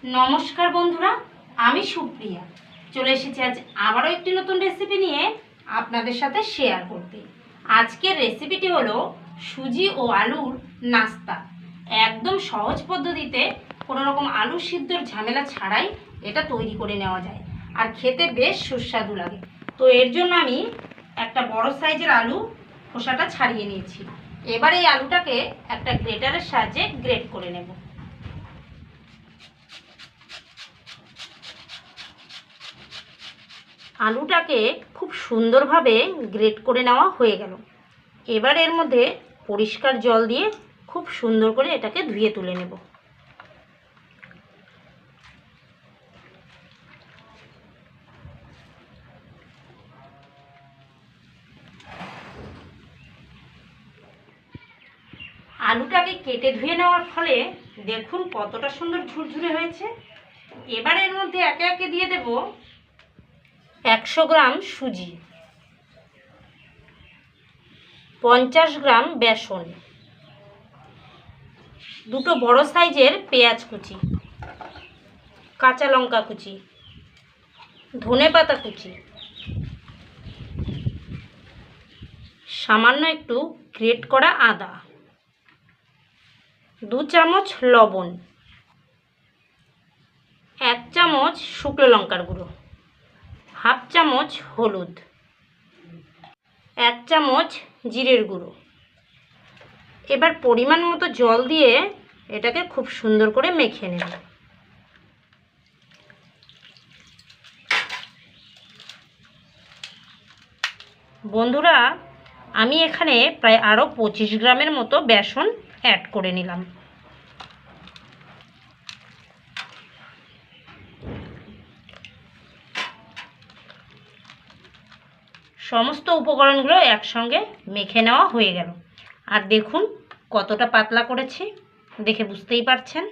নমস্কার বন্ধুরা, আমি সুপ্রিয়া চলে এসেছি আজ আবারও একটি নতুন রেসিপি নিয়ে আপনাদের সাথে শেয়ার করতে। আজকের রেসিপিটি হলো সুজি ও আলুর নাস্তা। একদম সহজ পদ্ধতিতে কোনো রকম আলু সিদ্ধর ঝামেলা ছাড়াই এটা তৈরি করে নেওয়া যায়, আর খেতে বেশ সুস্বাদু লাগে। তো এর জন্য আমি একটা বড় সাইজের আলু খোসাটা ছাড়িয়ে নিয়েছি। এবার এই আলুটাকে একটা গ্রেটারের সাহায্যে গ্রেট করে নেব। আলুটাকে খুব সুন্দরভাবে গ্রেট করে নেওয়া হয়ে গেল। এবার এর মধ্যে পরিষ্কার জল দিয়ে খুব সুন্দর করে এটাকে ধুয়ে তুলে নেব। আলুটাকে কেটে ধুয়ে নেওয়ার ফলে দেখুন কতটা সুন্দর ঝুরঝুরে হয়েছে। এবার এর মধ্যে একে একে দিয়ে দেব 100 গ্রাম সুজি, 50 গ্রাম বেসন, দুটো বড় সাইজের পেঁয়াজ কুচি, কাঁচা লঙ্কা কুচি, ধনেপাতা কুচি, সামান্য একটু গ্রেট করা আদা, 2 চামচ লবণ, 1 চামচ শুকনো লঙ্কার গুঁড়ো, হাফ চামচ হলুদ, 1 চামচ জিরের গুঁড়ো। এবার পরিমাণ মতো জল দিয়ে এটাকে খুব সুন্দর করে মেখে নেব। বন্ধুরা, আমি এখানে প্রায় আরও 25 গ্রামের মতো বেসন অ্যাড করে নিলাম। সমস্ত উপকরণগুলো একসঙ্গে মেখে নেওয়া হয়ে গেল। আর দেখুন কতটা পাতলা করেছি, দেখে বুঝতেই পারছেন।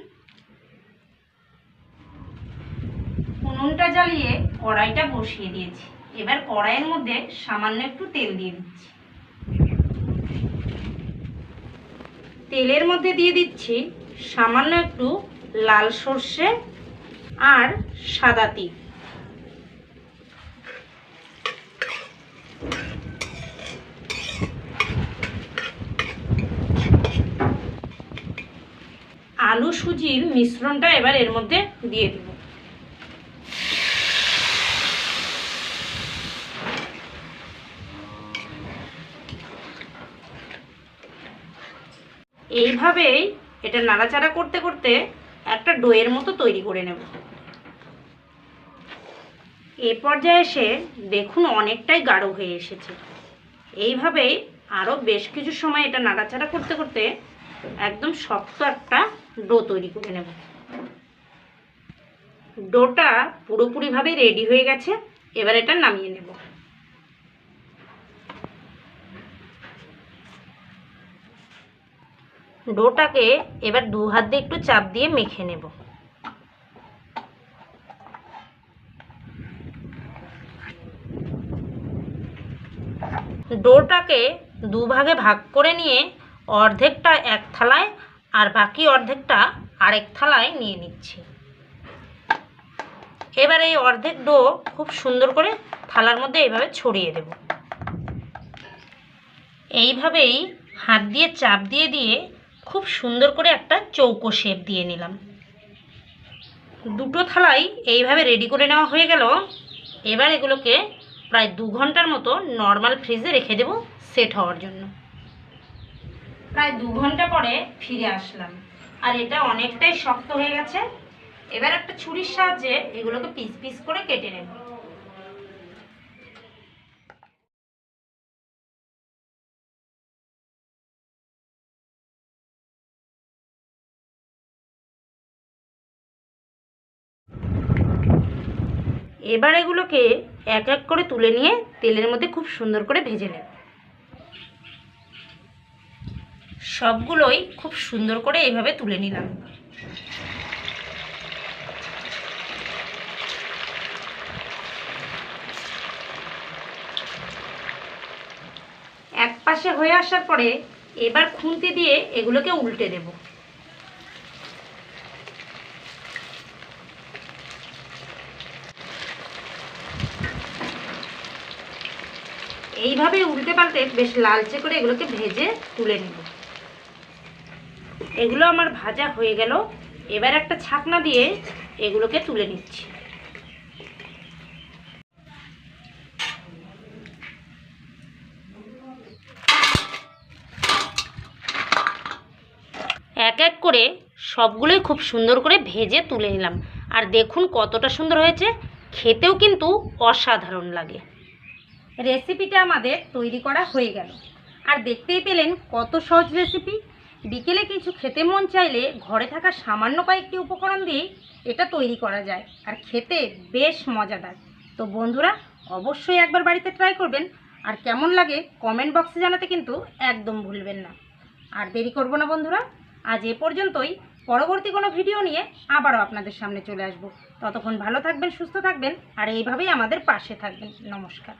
উনুনটা জ্বালিয়ে কড়াইটা বসিয়ে দিয়েছি। এবার কড়াইয়ের মধ্যে সামান্য একটু তেল দিয়ে দিচ্ছি। তেলের মধ্যে দিয়ে দিচ্ছি সামান্য একটু লাল সর্ষে আর সাদা তিল। আলু সুজির মিশ্রণটা এবার এর মধ্যে দিয়ে দেব। এইভাবেই এটা নাড়াচাড়া করতে করতে একটা ডোয়ের মতো তৈরি করে নেব। এ পর্যায়ে এসে দেখুন অনেকটাই গাঢ় হয়ে এসেছে। এইভাবেই আরও বেশ কিছু সময় এটা নাড়াচাড়া করতে করতে একদম শক্ত একটা ডো তৈরি করে নেব। ডোটা পুরোপুরিভাবে রেডি হয়ে গেছে। এবার এটা নামিয়ে নেব। ডোটাকে এবার 2 হাত দিয়ে একটু চাপ দিয়ে মেখে নেব। ডোটাকে 2 ভাগে ভাগ করে নিয়ে অর্ধেকটা এক থালায় আর বাকি অর্ধেকটা আরেক থালায় নিয়ে নিচ্ছি। এবার এই অর্ধেক ডো খুব সুন্দর করে থালার মধ্যে এইভাবে ছড়িয়ে দেব। এইভাবেই হাত দিয়ে চাপ দিয়ে দিয়ে খুব সুন্দর করে একটা চৌকো শেপ দিয়ে নিলাম। দুটো থালাই এইভাবে রেডি করে নেওয়া হয়ে গেল। এবার এগুলোকে প্রায় 2 ঘন্টার মতো নর্মাল ফ্রিজে রেখে দেব সেট হওয়ার জন্য। প্রায় 2 ঘন্টা পরে ফিরে আসলাম, আর এটা অনেকটাই শক্ত হয়ে গেছে। এবার একটা ছুরির সাহায্যে এগুলোকে পিস পিস করে কেটে নেব। এবার এগুলোকে এক এক করে তুলে নিয়ে তেলের মধ্যে খুব সুন্দর করে ভেজে নেব। সবগুলোই খুব সুন্দর করে এইভাবে তুলে নিলাম। এক পাশে হয়ে আসার পরে এবার খুন্তি দিয়ে এগুলোকে উল্টে দেব। এইভাবে উল্টে পাল্টে বেশ লালচে করে এগুলোকে ভেজে তুলে নেব। এগুলো আমার ভাজা হয়ে গেল। এবার একটা ছাকনা দিয়ে এগুলোকে তুলে নিচ্ছি। এক এক করে সবগুলোই খুব সুন্দর করে ভেজে তুলে নিলাম। আর দেখুন কতটা সুন্দর হয়েছে, খেতেও কিন্তু অসাধারণ লাগে। রেসিপিটা আমাদের তৈরি করা হয়ে গেল। আর দেখতেই পেলেন কত সহজ রেসিপি। বিকেলে কিছু খেতে মন চাইলে ঘরে থাকা সামান্য কয়েকটি উপকরণ দিয়ে এটা তৈরি করা যায়, আর খেতে বেশ মজাদার। তো বন্ধুরা, অবশ্যই একবার বাড়িতে ট্রাই করবেন, আর কেমন লাগে কমেন্ট বক্সে জানাতে কিন্তু একদম ভুলবেন না। আর দেরি করব না বন্ধুরা, আজ এ পর্যন্তই। পরবর্তী কোনো ভিডিও নিয়ে আবারও আপনাদের সামনে চলে আসব। ততক্ষণ ভালো থাকবেন, সুস্থ থাকবেন, আর এইভাবেই আমাদের পাশে থাকবেন। নমস্কার।